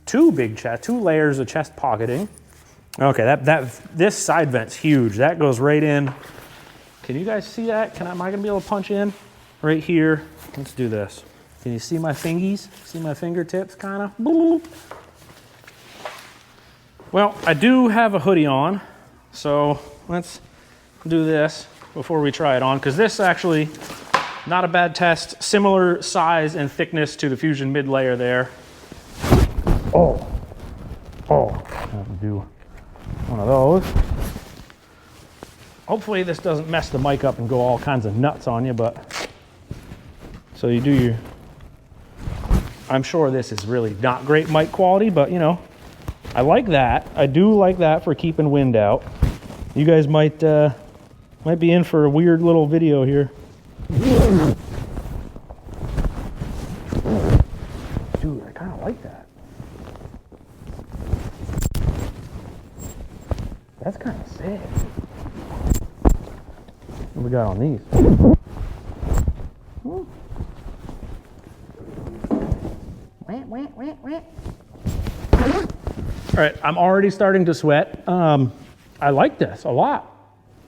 2 layers of chest pocketing. Okay, this side vent's huge. That goes right in. Can you guys see that? Am I gonna be able to punch in? Right here. Let's do this. Can you see my fingies? See my fingertips, kinda? Well, I do have a hoodie on, so let's do this before we try it on, because this actually, not a bad test. Similar size and thickness to the Fusion mid layer there. Oh, I'll do one of those. Hopefully this doesn't mess the mic up and go all kinds of nuts on you, but so you do your, I'm sure this is really not great mic quality, but I like that. I do like that for keeping wind out. You guys might be in for a weird little video here. Dude, I kind of like that. That's kind of sick. What we got on these? All right, I'm already starting to sweat. I like this a lot.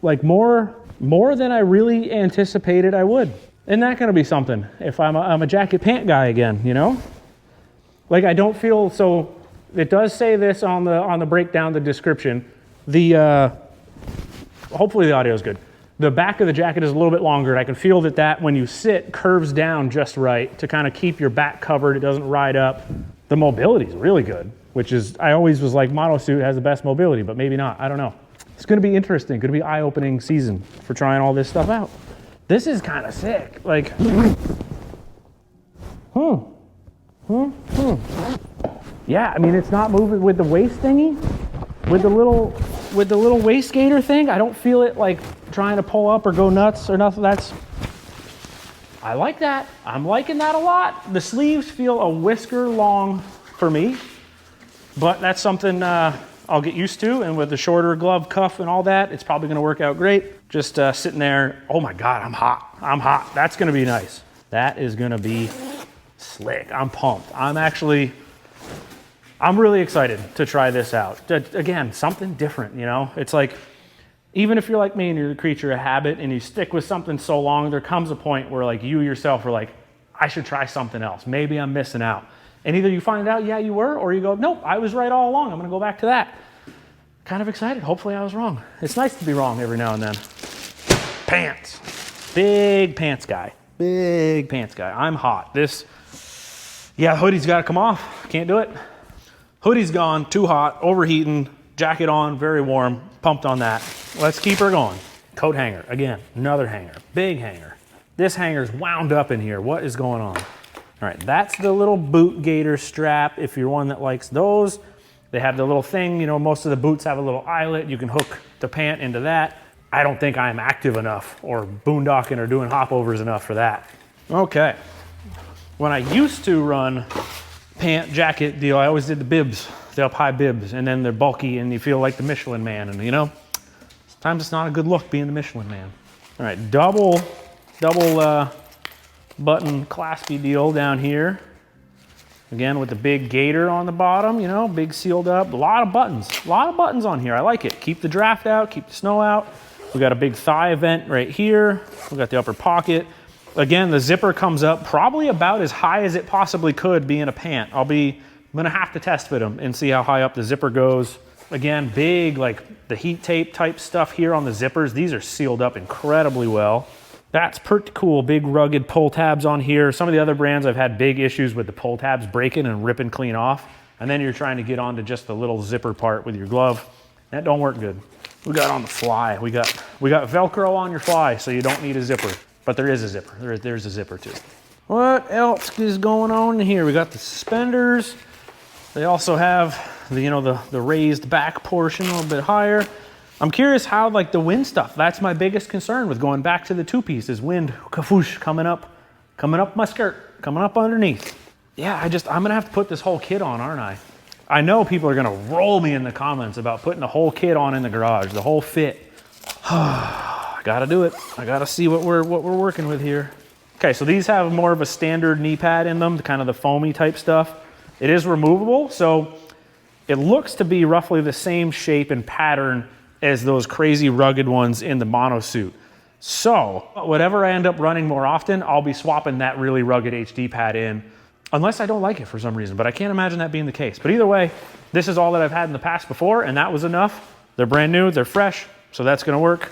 Like more than I really anticipated I would. Isn't that gonna be something if I'm a jacket pant guy again, Like I don't feel, so it does say this on the breakdown, the description. Hopefully the audio is good. The back of the jacket is a little bit longer, and I can feel that when you sit curves down just right to kind of keep your back covered. It doesn't ride up. The mobility is really good, which is, I always was like monosuit has the best mobility, but maybe not, I don't know. It's gonna be interesting, gonna be eye-opening season for trying all this stuff out. This is kind of sick, like, Yeah, I mean, it's not moving with the waist thingy, with the little waist gaiter thing. I don't feel it like trying to pull up or go nuts or nothing. I like that. I'm liking that a lot. The sleeves feel a whisker long for me, but that's something I'll get used to. And with the shorter glove cuff and all that, it's probably gonna work out great. Just sitting there, oh my God, I'm hot. I'm hot. That's gonna be nice. That is gonna be slick. I'm pumped. I'm really excited to try this out. Again, something different, you know? It's like, even if you're like me and you're a creature of habit and you stick with something so long, there comes a point where like you yourself are like, I should try something else. Maybe I'm missing out. And either you find out, yeah, you were, or you go, nope, I was right all along. I'm gonna go back to that. Kind of excited. Hopefully I was wrong. It's nice to be wrong every now and then. Pants. Big pants guy. Big pants guy. I'm hot. Yeah, hoodie's gotta come off. Can't do it. Hoodie's gone, too hot, overheating, jacket on, very warm, pumped on that. Let's keep her going. Coat hanger, again, another hanger, big hanger. This hanger's wound up in here. What is going on? All right, that's the little boot gaiter strap. If you're one that likes those, they have the little thing, you know, most of the boots have a little eyelet. You can hook the pant into that. I don't think I'm active enough or boondocking or doing hopovers enough for that. Okay, when I used to run pant jacket deal, I always did the bibs, the up high bibs, and then they're bulky and you feel like the Michelin man, and you know, sometimes it's not a good look being the Michelin man. All right, double button claspy deal down here. Again, with the big gaiter on the bottom, you know, big sealed up, a lot of buttons on here. I like it. Keep the draft out, keep the snow out. We got a big thigh vent right here. We got the upper pocket. Again, the zipper comes up probably about as high as it possibly could being a pant. I'm gonna have to test fit them and see how high up the zipper goes. Again, big, like the heat tape type stuff here on the zippers. These are sealed up incredibly well. That's pretty cool, big rugged pull tabs on here. Some of the other brands I've had big issues with the pull tabs breaking and ripping clean off. And then you're trying to get onto just the little zipper part with your glove. That don't work good. We got on the fly. We got Velcro on your fly, so you don't need a zipper. But there is a zipper. There's a zipper too. What else is going on here? We got the suspenders. They also have the, you know, the raised back portion a little bit higher. I'm curious how, like, the wind stuff. That's my biggest concern with going back to the two-piece is wind, kafoosh, coming up my skirt, coming up underneath. Yeah, I'm gonna have to put this whole kit on, aren't I? I know people are gonna roll me in the comments about putting the whole kit on in the garage, the whole fit. I gotta do it. I gotta see what we're working with here. Okay, so these have more of a standard knee pad in them, kind of the foamy type stuff. It is removable, so it looks to be roughly the same shape and pattern as those crazy rugged ones in the monosuit. So whatever I end up running more often, I'll be swapping that really rugged HD pad in, unless I don't like it for some reason, but I can't imagine that being the case. But either way, this is all that I've had in the past before, and that was enough. They're brand new, they're fresh, so that's gonna work.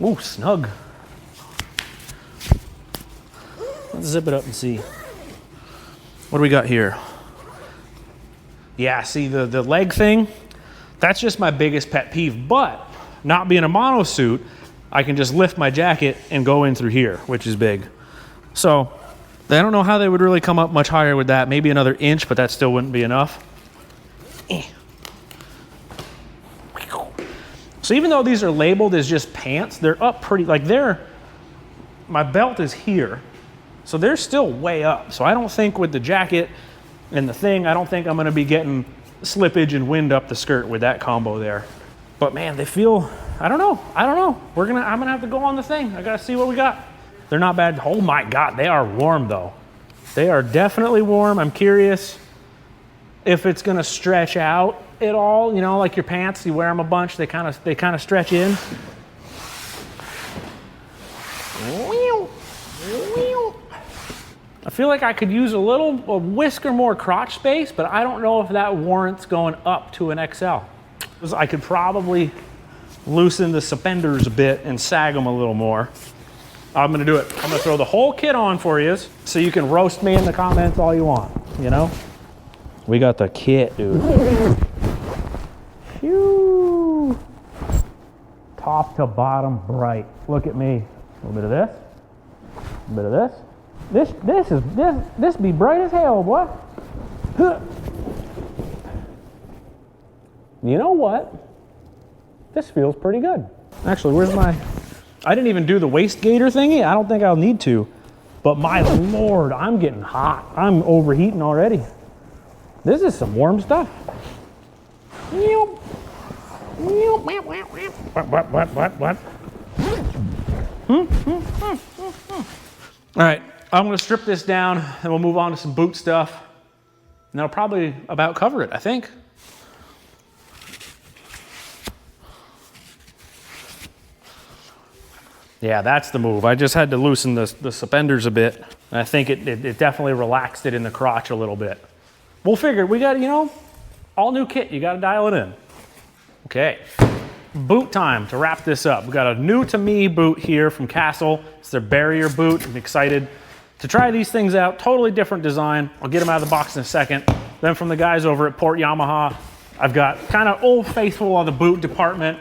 Ooh, snug. Let's zip it up and see. What do we got here? Yeah, see the leg thing, that's just my biggest pet peeve, but not being a monosuit, I can just lift my jacket and go in through here, which is big. So I don't know how they would really come up much higher with that, maybe another inch, but that still wouldn't be enough. So even though these are labeled as just pants, they're up pretty, like my belt is here, so they're still way up. So I don't think with the jacket and the thing, I don't think I'm gonna be getting slippage and wind up the skirt with that combo there. But man, they feel, I don't know. I'm gonna have to go on the thing. I gotta see what we got. They're not bad. Oh my God, they are warm though. They are definitely warm. I'm curious if it's gonna stretch out at all. You know, like your pants, you wear them a bunch, they kind of stretch in. I feel like I could use a whisker more crotch space, but I don't know if that warrants going up to an XL. I could probably loosen the suspenders a bit and sag them a little more. I'm gonna do it. I'm gonna throw the whole kit on for you so you can roast me in the comments all you want, you know? We got the kit, dude. Phew. Top to bottom bright. Look at me. A little bit of this. A little bit of this. This be bright as hell, boy. You know what? This feels pretty good. Actually, where's my... I didn't even do the waist gaiter thingy. I don't think I'll need to. But my Lord, I'm getting hot. I'm overheating already. This is some warm stuff. What? All right, I'm gonna strip this down and we'll move on to some boot stuff. And that'll probably about cover it, I think. Yeah, that's the move. I just had to loosen the suspenders a bit. And I think it definitely relaxed it in the crotch a little bit. We'll figure, we got, you know, all new kit, you gotta dial it in. Okay, boot time to wrap this up. We got a new to me boot here from Castle. It's their barrier boot. I'm excited to try these things out. Totally different design. I'll get them out of the box in a second. Then from the guys over at Port Yamaha, I've got kind of old faithful on the boot department.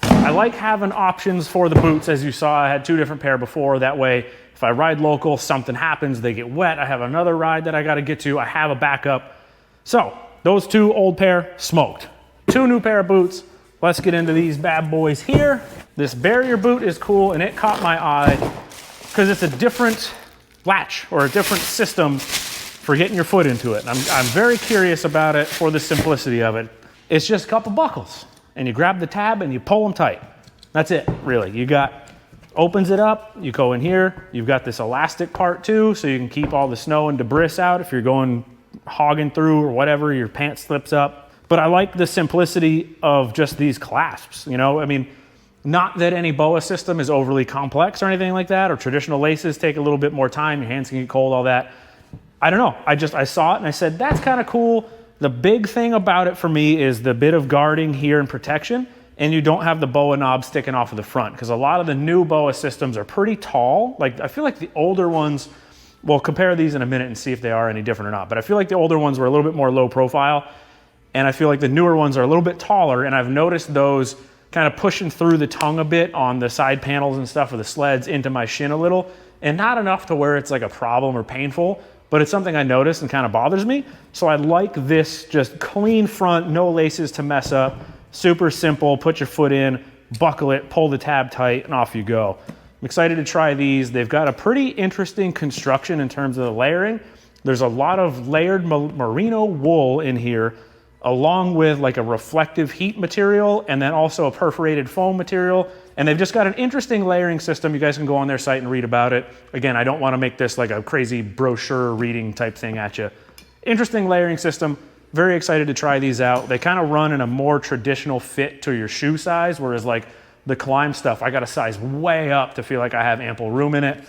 I like having options for the boots. As you saw, I had 2 different pair before. That way, if I ride local, something happens, they get wet, I have another ride that I gotta get to, I have a backup. So, those 2 old pair, smoked. 2 new pair of boots. Let's get into these bad boys here. This barrier boot is cool, and it caught my eye because it's a different latch or a different system for getting your foot into it. I'm very curious about it for the simplicity of it. It's just a couple buckles. And you grab the tab and you pull them tight. That's it, really. You got, opens it up, you go in here, you've got this elastic part too, so you can keep all the snow and debris out if you're going hogging through or whatever, your pants slips up. But I like the simplicity of just these clasps, you know? I mean, not that any BOA system is overly complex or anything like that, or traditional laces take a little bit more time, your hands can get cold, all that. I don't know, I saw it and I said, that's kind of cool. The big thing about it for me is the bit of guarding here and protection, and you don't have the BOA knob sticking off of the front, because a lot of the new BOA systems are pretty tall. Like, I feel like the older ones, we'll compare these in a minute and see if they are any different or not, but I feel like the older ones were a little bit more low profile, and I feel like the newer ones are a little bit taller, and I've noticed those kind of pushing through the tongue a bit on the side panels and stuff of the sleds into my shin a little, and not enough to where it's like a problem or painful, but it's something I noticed and kind of bothers me. So I like this just clean front, no laces to mess up, super simple, put your foot in, buckle it, pull the tab tight, and off you go. I'm excited to try these. They've got a pretty interesting construction in terms of the layering. There's a lot of layered merino wool in here, along with like a reflective heat material, and then also a perforated foam material. And they've just got an interesting layering system. You guys can go on their site and read about it. Again, I don't want to make this like a crazy brochure reading type thing at you. Interesting layering system. Very excited to try these out. They kind of run in a more traditional fit to your shoe size, whereas like the climb stuff, I got to size way up to feel like I have ample room in it.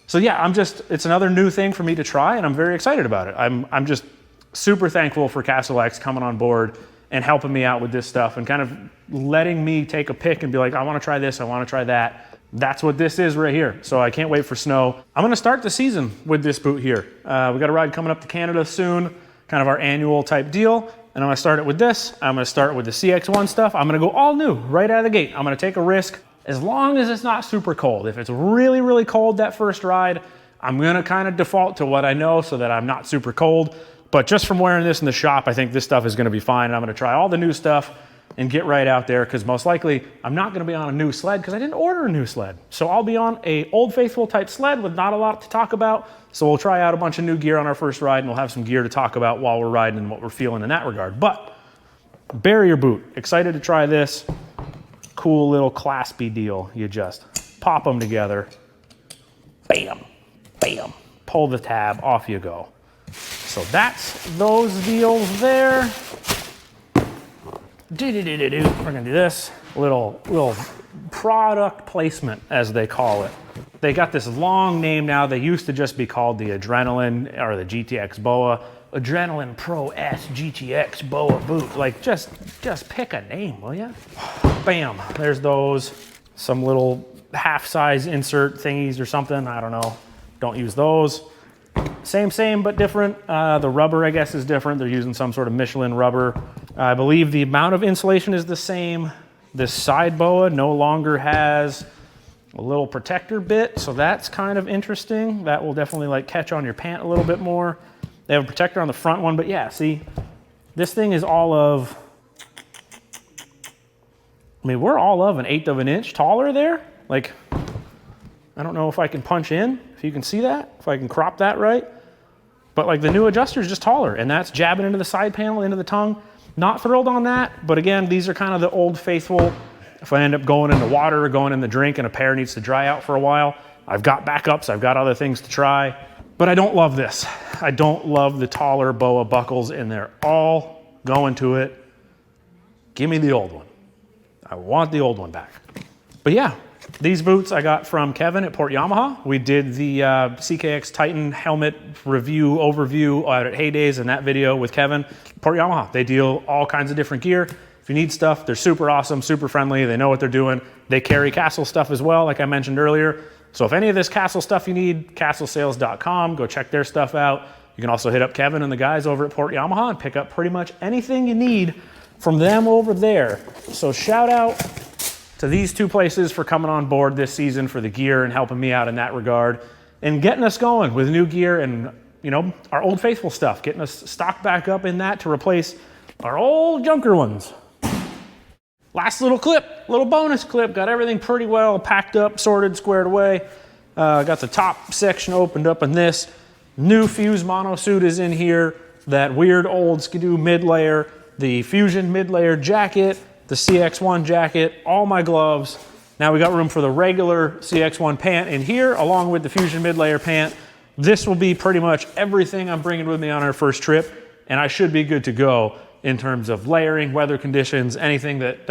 So yeah, it's another new thing for me to try, and I'm very excited about it. I'm just super thankful for Castle X coming on board and helping me out with this stuff and kind of letting me take a pick and be like, I want to try this, I want to try that. That's what this is right here. So I can't wait for snow. I'm going to start the season with this boot here. We got a ride coming up to Canada soon, kind of our annual type deal. And I'm going to start it with this. I'm going to start with the CX1 stuff. I'm going to go all new right out of the gate. I'm going to take a risk as long as it's not super cold. If it's really, really cold that first ride, I'm going to kind of default to what I know so that I'm not super cold. But just from wearing this in the shop, I think this stuff is going to be fine. And I'm going to try all the new stuff and get right out there, because most likely I'm not going to be on a new sled because I didn't order a new sled. So I'll be on a Old Faithful type sled with not a lot to talk about. So we'll try out a bunch of new gear on our first ride, and we'll have some gear to talk about while we're riding and what we're feeling in that regard. But barrier boot, excited to try this. Cool little claspy deal. You just pop them together. Bam, bam, pull the tab, off you go. So that's those deals there. We're gonna do this little product placement, as they call it. They got this long name now. They used to just be called the Adrenaline or the GTX BOA. Adrenaline Pro S GTX BOA boot. Like, just pick a name, will ya? Bam, there's those. Some little half-size insert thingies or something. I don't know. Don't use those. Same, but different. The rubber, I guess, is different. They're using some sort of Michelin rubber. I believe the amount of insulation is the same. This side boa no longer has a little protector bit, so that's kind of interesting. That will definitely like catch on your pant a little bit more. They have a protector on the front one, but yeah, see, this thing is all of, I mean, we're all of 1/8 of an inch taller there. Like, I don't know if I can punch in, if you can see that, if I can crop that right. But like the new adjuster is just taller, and that's jabbing into the side panel, into the tongue. Not thrilled on that, but again, these are kind of the old faithful. If I end up going in the water or going in the drink and a pair needs to dry out for a while, I've got backups, I've got other things to try, but I don't love this. I don't love the taller boa buckles, and they're all going to it. Give me the old one. I want the old one back. But yeah, these boots I got from Kevin at Port Yamaha. We did the CKX Titan helmet review overview out at Heydays in that video with Kevin. Port Yamaha, they deal all kinds of different gear. If you need stuff, they're super awesome, super friendly. They know what they're doing. They carry Castle stuff as well, like I mentioned earlier. So if any of this Castle stuff you need, castlesales.com, go check their stuff out. You can also hit up Kevin and the guys over at Port Yamaha and pick up pretty much anything you need from them over there. So shout out to these two places for coming on board this season for the gear and helping me out in that regard and getting us going with new gear and, you know, our old faithful stuff, getting us stocked back up in that to replace our old junker ones. Last little clip, little bonus clip, got everything pretty well packed up, sorted, squared away. Got the top section opened up in this. New Fuse monosuit is in here, that weird old Skidoo mid-layer, the Fusion mid-layer jacket, the CX1 jacket, all my gloves. Now we got room for the regular CX1 pant in here, along with the Fusion mid-layer pant. This will be pretty much everything I'm bringing with me on our first trip, and I should be good to go in terms of layering, weather conditions, anything that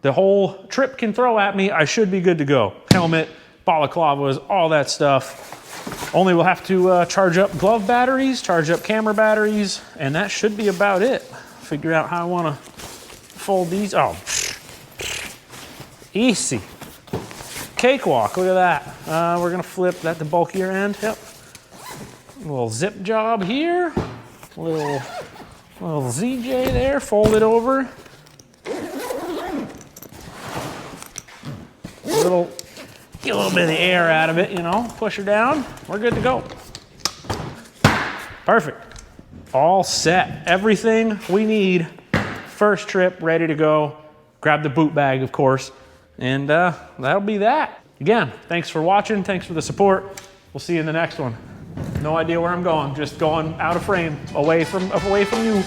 the whole trip can throw at me, I should be good to go. Helmet, balaclavas, all that stuff. Only we'll have to charge up glove batteries, charge up camera batteries, and that should be about it. Figure out how I want to fold these. Oh, easy. Cakewalk, look at that. We're gonna flip that the bulkier end, yep. A little zip job here, little ZJ there, fold it over. Get a little bit of the air out of it, you know, push her down. We're good to go. Perfect. All set. Everything we need. First trip, ready to go. Grab the boot bag, of course. And that'll be that. Again, thanks for watching. Thanks for the support. We'll see you in the next one. No idea where I'm going. Just going out of frame, away from you.